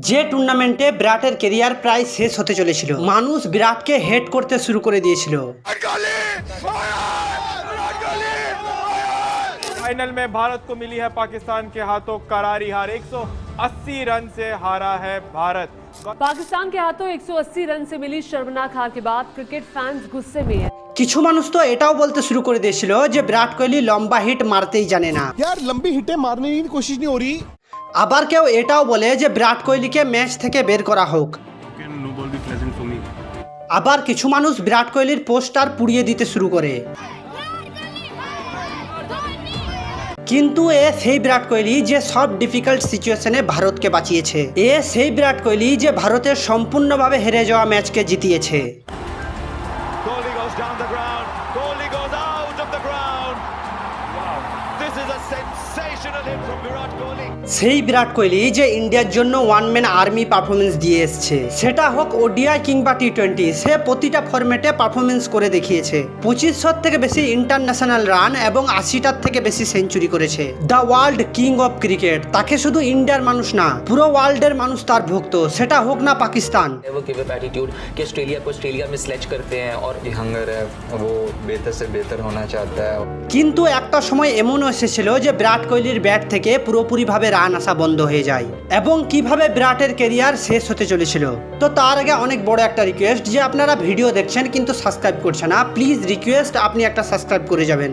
যে টুর্নামেন্টে বিরাটের ক্যারিয়ার প্রায় শেষ হতে চলেছিল, মানুষ বিরাটকে হেট করতে শুরু করে দিয়েছিল। फाइनल में भारत को मिली है पाकिस्तान के हाथों करारी हार। 180 रन से हारा है भारत। पाकिस्तान के हाथों 180 रन से मिली शर्मनाक हार के बाद क्रिकेट फैंस गुस्से में हैं। কিছু মানুষ তো এটাও বলতে শুরু করে দিয়েছিল যে বিরাট কোহলি লম্বা হিট মারতেই জানে না। यार लंबी हिटें मारने की कोशिश नहीं हो रही। আবার কেউ এটাও বলে যে বিরাট কোহলিকে ম্যাচ থেকে বের করা হোক। আবার কিছু মানুষ বিরাট কোহলির পোস্টার পুড়িয়ে দিতে শুরু করে। কিন্তু এ সেই বিরাট কোহলি যে সব ডিফিকাল্ট সিচুয়েশনে ভারতকে বাঁচিয়েছে। এ সেই বিরাট কোহলি যে ভারতের সম্পূর্ণভাবে হেরে যাওয়া ম্যাচকে জিতিয়েছে। Kohli goes down the ground. Kohli goes out of the ground. Wow. This is a sensational hit from Virat Kohli. সেই বিরাট কোহলি যে ইন্ডিয়ার জন্য ওয়ান ম্যান আর্মি পারফরমেন্স দিয়ে এসছে, সেটা হোক ওডিআই কিংবা টি20, সে প্রতিটা ফরম্যাটে পারফরমেন্স করে দেখিয়েছে। 2500 থেকে বেশি ইন্টারন্যাশনাল রান এবং 80টার থেকে বেশি সেঞ্চুরি করেছে। The world king of cricket, তাকে শুধু ইন্ডিয়ার মানুষ না, পুরো ওয়ার্ল্ডের মানুষ তার ভক্ত, সেটা হোক না পাকিস্তান। वो गिव अप एटीट्यूड कि ऑस्ट्रेलिया को ऑस्ट्रेलिया में स्लेज करते हैं और हंगर है, वो बेहतर से बेहतर होना चाहता है। কিন্তু একটা সময় এমনও এসেছিল যে বিরাট কোহলির ব্যাট থেকে পুরোপুরিভাবে রান আসা বন্ধ হয়ে যায় এবং কিভাবে বিরাটের ক্যারিয়ার শেষ হতে চলেছিল। তো তার আগে অনেক বড় একটা রিকোয়েস্ট, যে আপনারা ভিডিও দেখছেন কিন্তু সাবস্ক্রাইব করছেন না, প্লিজ রিকোয়েস্ট আপনি একটা সাবস্ক্রাইব করে যাবেন।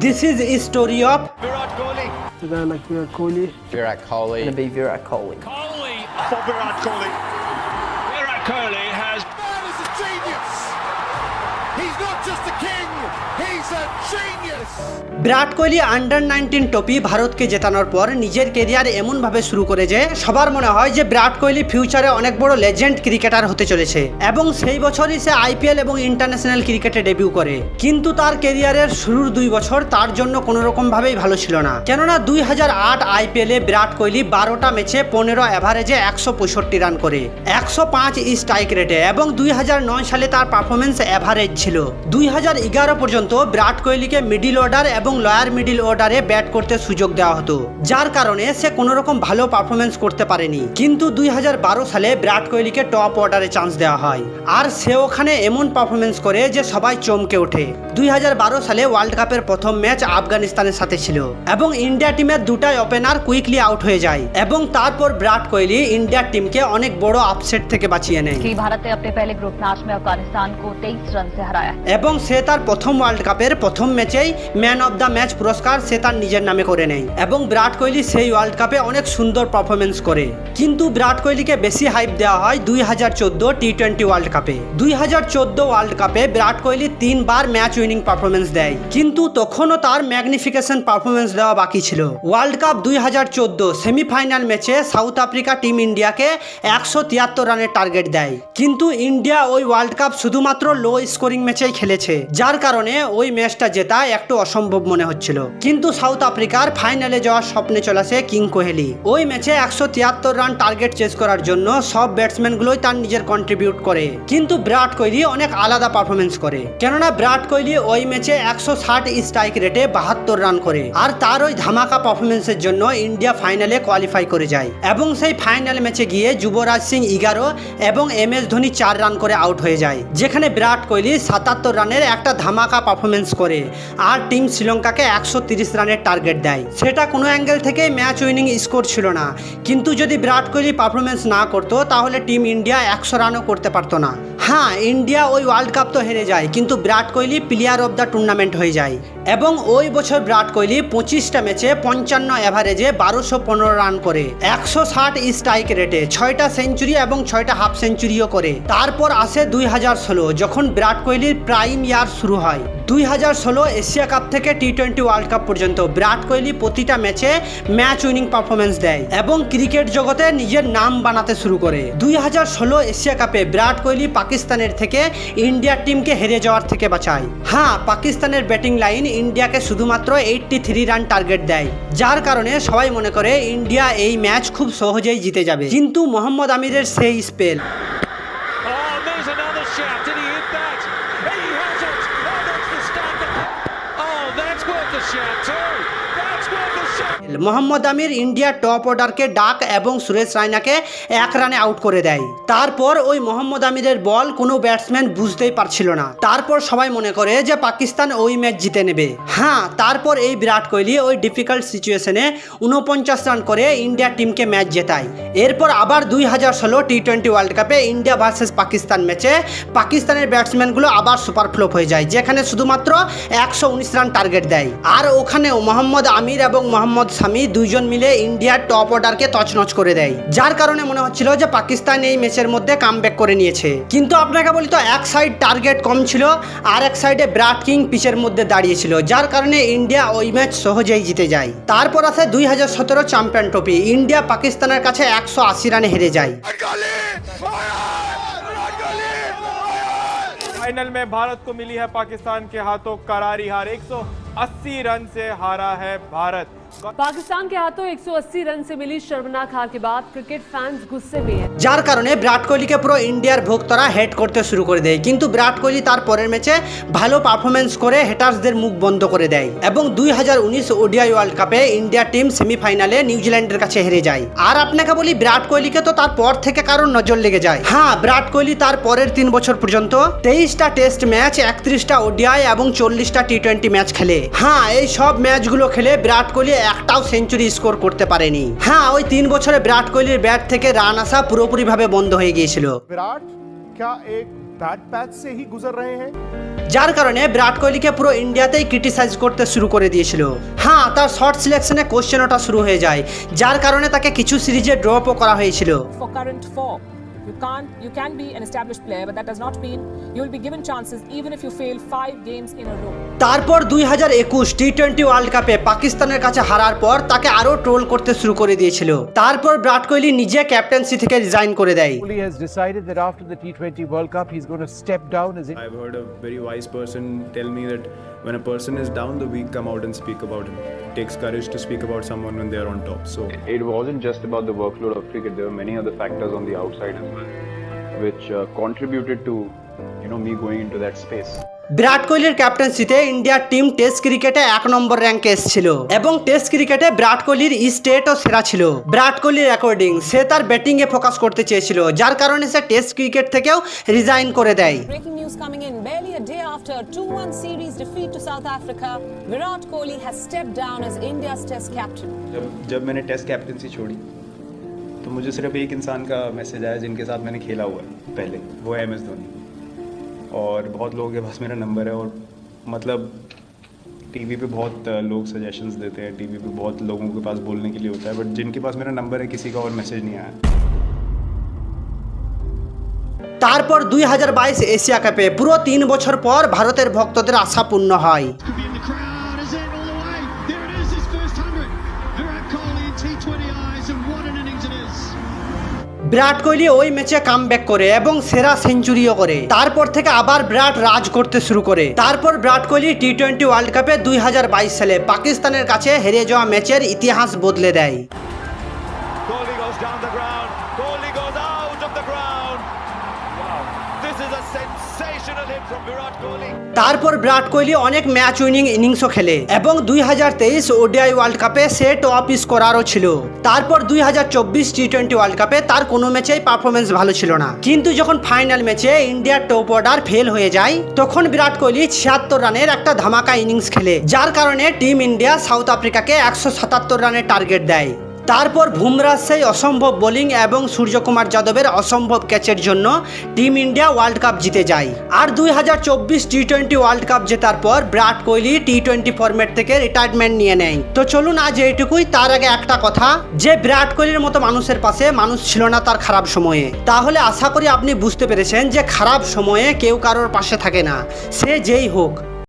This is story of Virat Kohli. A guy like Virat Kohli. Virat Kohli. Gonna be Virat Kohli. Kohli for Virat Kohli. Virat Kohli has. Man is a genius. He's not just a king. He's a genius. Virat Kohli under 19 trophy ভারতকে জেতানোর পর নিজের career এমনভাবে শুরু করে যে সবার মনে হয় যে বিরাট কোহলি ফিউচারে অনেক বড় লেজেন্ড ক্রিকেটার হতে চলেছে এবং সেই বছরই সে আইপিএল এবং ইন্টারন্যাশনাল ক্রিকেটে ডেবিউ করে। কিন্তু তার ক্যারিয়ারের শুরুর 2 বছর তার জন্য কোনো রকম ভাবেই ভালো ছিল না, কেননা 2008 আইপিএলে বিরাট কোহলি 12টা ম্যাচে 15 অ্যাভারেজে 165 রান করে 105 স্ট্রাইক রেটে এবং 2009 সালে তার পারফরমেন্স অ্যাভারেজ ছিল। 2011 পর্যন্ত বিরাট কোহলিকে মিডল অর্ডার এবং লয়ার মিডল অর্ডারে ব্যাট করতে সুযোগ দেওয়া হতো, যার কারণে সে কোনো রকম ভালো পারফরমেন্স করতে পারেনি। কিন্তু 2012 সালে বিরাট কোহলিকে টপ অর্ডারে চান্স দেওয়া হয় আর সে ওখানে এমন পারফরমেন্স করে যে সবাই চমকে ওঠে। 2012 সালে ওয়ার্ল্ড কাপের প্রথম ম্যাচ আফগানিস্তানের সাথে ছিল এবং ইন্ডিয়া টিমের দুটাই ওপেনার কুইকলি আউট হয়ে যায় এবং তারপর বিরাট কোহলি ইন্ডিয়ার টিমকে অনেক বড় আপসেট থেকে বাঁচিয়ে নেয়। भारत ने अपने पहले ग्रुप मैच में अफगानिस्तान को 23 रन से हराया এবং সে তার প্রথম ওয়ার্ল্ড কাপের প্রথম ম্যাচেই ম্যান অফ দ্য ম্যাচ পুরস্কার সে তার নিজের নামে করে নেয় এবং বিরাট কোহলি সেই ওয়ার্ল্ড কাপে অনেক সুন্দর পারফরমেন্স করে। কিন্তু বিরাট কোহলিকে বেশি হাইপ দেওয়া হয় 2014 টি20 ওয়ার্ল্ড কাপে। 2014 ওয়ার্ল্ড কাপে বিরাট কোহলি 3 বার ম্যাচ উইনিং পারফরমেন্স দেয়, কিন্তু তখনও তার ম্যাগনিফিকেশন পারফরমেন্স দেওয়া বাকি ছিল। ওয়ার্ল্ড কাপ 2014 সেমিফাইনাল ম্যাচে সাউথ আফ্রিকা টিম ইন্ডিয়াকে 173 রানের টার্গেট দেয়, কিন্তু ইন্ডিয়া ওই ওয়ার্ল্ড কাপ শুধুমাত্র লো স্কোরিং ম্যাচেই খেলেছে, যার কারণে ওই ম্যাচটা জেতা একটু অসম্ভব মনে হচ্ছিল। কিন্তু সাউথ আফ্রিকার ফাইনালে যাওয়ার স্বপ্নে চলেছে কিং কোহলি। ওই ম্যাচে 173 রান টার্গেট চেস করার জন্য সব ব্যাটসম্যানগুলোই তার নিজের কন্ট্রিবিউট করে, কিন্তু বিরাট কোহলি অনেক আলাদা পারফরমেন্স করে, কেননা বিরাট কোহলি ওই ম্যাচে 160 স্ট্রাইক রেটে 72 রান করে আর তার ওই ধামাকা পারফরমেন্সের জন্য ইন্ডিয়া ফাইনালে কোয়ালিফাই করে যায় এবং সেই ফাইনাল ম্যাচে গিয়ে যুবরাজ সিং 11 এবং MS ধোনি 4 রান করে আউট হয়ে যায়, যেখানে বিরাট কোহলি 77 রানের একটা ধামাকা পারফরমেন্স করে আর টিম শ্রীলঙ্কাকে 130 রানের টার্গেট দেয়। সেটা কোনো অ্যাঙ্গেল থেকে ম্যাচ উইনিং স্কোর ছিল না, কিন্তু যদি বিরাট কোহলি পারফরমেন্স না করতো তাহলে টিম ইন্ডিয়া 100 রানও করতে পারতো না। হ্যাঁ, ইন্ডিয়া ওই ওয়ার্ল্ড কাপ তো হেরে যায়, কিন্তু Virat Kohli player of the tournament হয়ে যায় এবং ওই বছর বিরাট কোহলি 25টা ম্যাচে 55 অ্যাভারেজে 1215 রান করে 160 স্ট্রাইক রেটে 6টা সেঞ্চুরি এবং 6টা হাফ সেঞ্চুরিও করে। তারপর আসে 2016, যখন বিরাট কোহলির প্রাইম ইয়ার শুরু হয়। 2016 এশিয়া কাপ থেকে টি20 ওয়ার্ল্ড কাপ পর্যন্ত বিরাট কোহলি প্রতিটা ম্যাচে ম্যাচ উইনিং পারফরমেন্স দেয় এবং ক্রিকেট জগতে নিজের নাম বানাতে শুরু করে। 2016 এশিয়া কাপে বিরাট কোহলি পাকিস্তানের থেকে ইন্ডিয়ার টিমকে হেরে যাওয়ার থেকে বাঁচায়। হ্যাঁ, পাকিস্তানের ব্যাটিং লাইন ইন্ডিয়াকে শুধুমাত্র 83 রান টার্গেট দেয়, যার কারণে সবাই মনে করে ইন্ডিয়া এই ম্যাচ খুব সহজেই জিতে যাবে, কিন্তু মোহাম্মদ আমিরের সেই স্পেল মোহাম্মদ আমির ইন্ডিয়ার টপ অর্ডারকে ডাক এবং সুরেশ রায়নাকে 1 রানে আউট করে দেয়। তারপর ওই মোহাম্মদ আমিরের বল কোনো ব্যাটসম্যান বুঝতেই পারছিল না। তারপর সবাই মনে করে যে পাকিস্তান ওই ম্যাচ জিতে নেবে। হ্যাঁ, তারপর এই বিরাট কোহলি ওই ডিফিকাল্ট সিচুয়েশনে 49 রান করে ইন্ডিয়া টিমকে ম্যাচ জেতায়। এরপর আবার 2016 টি20 ওয়ার্ল্ড কাপে ইন্ডিয়া ভার্সেস পাকিস্তান ম্যাচে পাকিস্তানের ব্যাটসম্যানগুলো আবার সুপার ফ্লপ হয়ে যায়, যেখানে শুধুমাত্র 119 রান টার্গেট দেয়। আর ওখানেও মোহাম্মদ আমির এবং মোহাম্মদ শামি দুইজন মিলে ইন্ডিয়ার টপ অর্ডারকে তছনছ করে দেয়, যার কারণে মনে হচ্ছিল যে পাকিস্তান এই ম্যাচের মধ্যে কামব্যাক করে নিয়েছে। কিন্তু আপনাকে বলি তো, এক সাইড টার্গেট কম ছিল আর এক সাইডে বিরাট কিং পিচের মধ্যে দাঁড়িয়েছিল, যার কারণে ইন্ডিয়া ওই ম্যাচ সহজেই জিতে যায়। তারপর আছে 2017 চ্যাম্পিয়ন ট্রফি। ইন্ডিয়া পাকিস্তানের কাছে 180 রানে হেরে যায়। फाइनल में भारत को मिली है पाकिस्तान के हाथों करारी हार। 180 रन से हारा है भारत। पाकिस्तान के हाथों 180 रन से मिली शर्मनाक हार के बाद क्रिकेट फैंस गुस्से में हैं। যার কারণে বিরাট কোহলিকে পুরো ইন্ডিয়ার ভক্তরা হেট করতে শুরু করে দেয়। কিন্তু বিরাট কোহলি তার পরের ম্যাচে ভালো পারফরমেন্স করে হেটার্সদের মুখ বন্ধ করে দেয় এবং 2019 ওডিআই ওয়ার্ল্ড কাপে ইন্ডিয়া টিম সেমিফাইনালে নিউজিল্যান্ডের কাছে হেরে যায়। আর আপনাকে বলি, বিরাট কোহলিকে তো তারপর থেকে কারোর নজর লেগে যায়। হ্যাঁ, বিরাট কোহলি তার পরের 3 বছর পর্যন্ত 23টা টেস্ট ম্যাচ, 31টা ওডিআই এবং 40টা টি20 ম্যাচ খেলে। হ্যাঁ, এই সব ম্যাচগুলো খেলে বিরাট কোহলি একটাও সেঞ্চুরি স্কোর করতে পারেনি। হ্যাঁ, ওই 3 বছরে বিরাট কোহলির ব্যাট থেকে রান আসা পুরোপুরিভাবে বন্ধ হয়ে গিয়েছিল। विराट क्या एक बैड पैच से ही गुजर रहे हैं? যার কারণে বিরাট কোহলিকে পুরো ইন্ডিয়াতেই ক্রিটিসাইজ করতে শুরু করে দিয়েছিল। হ্যাঁ, তার শর্ট সিলেকশনে কোশ্চেন ওঠা শুরু হয়ে যায়, যার কারণে তাকে কিছু সিরিজে ড্রপও করা হয়েছিল। For current form, you can be an established player, but that does not mean you will be given chances even if you fail 5 games in a row. তারপর 2021 টি20 ওয়ার্ল্ড কাপে পাকিস্তানের কাছে হারার পর তাকে আরো ট্রোল করতে শুরু করে দিয়েছিল। তারপর বিরাট কোহলি নিজে ক্যাপ্টেন্সি থেকে রিজাইন করে দেয়। Kohli has decided that after the T20 World Cup, he's going to step down as I've heard a very wise person tell me that when a person is down, the weak come out and speak about him. It takes courage to speak about someone when they are on top. So it wasn't just about the workload of cricket. There were many other factors on the outside as well, which contributed to me going into that space. বিরাট কোহলির ক্যাপ্টেন্সিতে ইন্ডিয়ার team test ক্রিকেটে 1 নম্বর র্যাঙ্কে এসেছিল এবং test ক্রিকেটে বিরাট কোহলির স্টেটও সেরা ছিল। বিরাট কোহলির অ্যাকর্ডিং সে তার ব্যাটিংয়ে ফোকাস করতে চেয়েছিল, যার কারণে সে টেস্ট ক্রিকেট থেকেও রিজাইন করে দেয়। Breaking news coming in barely a day after a 2-1 series defeat to South Africa, Virat Kohli has stepped down as India's test captain. जब मैंने टेस्ट कैप्टनसी छोड़ी तो मुझे सिर्फ एक इंसान का मैसेज आया जिनके साथ मैंने खेला हुआ है पहले, वो है MS धोनी। और बहुत लोगों के पास मेरा नंबर है और मतलब टीवी पे बहुत लोग सजेशंस देते हैं, टीवी पे बहुत लोगों के पास बोलने के लिए होता है, बट जिनके पास मेरा नंबर है किसी का और मैसेज नहीं आया। তারপর 2022 এশিয়া কাপে পুরো 3 বছর পর ভারতের ভক্তদের আশা পূর্ণ হয়। বিরাট কোহলি ওই ম্যাচে কামব্যাক করে এবং সেরা সেঞ্চুরিও করে। তারপর থেকে আবার বিরাট রাজ করতে শুরু করে। তারপর বিরাট কোহলি টি20 ওয়ার্ল্ড কাপে 2022 সালে পাকিস্তানের কাছে হেরে যাওয়া ম্যাচের ইতিহাস বদলে দেয়। Kohli goes down the ground. Kohli goes out of the ground. Wow. This is a sensational hit from Virat Kohli. তারপর বিরাট কোহলি অনেক ম্যাচ উইনিং ইনিংসও খেলে এবং 2023 ওডিআই ওয়ার্ল্ড কাপে সে টপ স্কোরারও ছিল। তারপর 2024 টি20 ওয়ার্ল্ড কাপে তার কোনো ম্যাচেই পারফরমেন্স ভালো ছিল না, কিন্তু যখন ফাইনাল ম্যাচে ইন্ডিয়ার টপ অর্ডার ফেল হয়ে যায় তখন বিরাট কোহলি 76 রানের একটা ধামাকা ইনিংস খেলে, যার কারণে টিম ইন্ডিয়া সাউথ আফ্রিকাকে 177 রানের টার্গেট দেয়। তারপর বুমরার সেই অসম্ভব বোলিং এবং সূর্যকুমার যাদবের অসম্ভব ক্যাচের জন্য টিম ইন্ডিয়া ওয়ার্ল্ড কাপ জিতে যায়। আর 2024 টি20 ওয়ার্ল্ড কাপ জেতার পর বিরাট কোহলি টি20 ফরম্যাট থেকে রিটায়ারমেন্ট নিয়ে নেয়। তো চলুন আজ এইটুকুই। তার আগে একটা কথা, যে বিরাট কোহলির মতো মানুষের পাশে মানুষ ছিল না তার খারাপ সময়ে। তাহলে আশা করি আপনি বুঝতে পেরেছেন যে খারাপ সময়ে কেউ কারোর পাশে থাকে না, সে যেই হোক।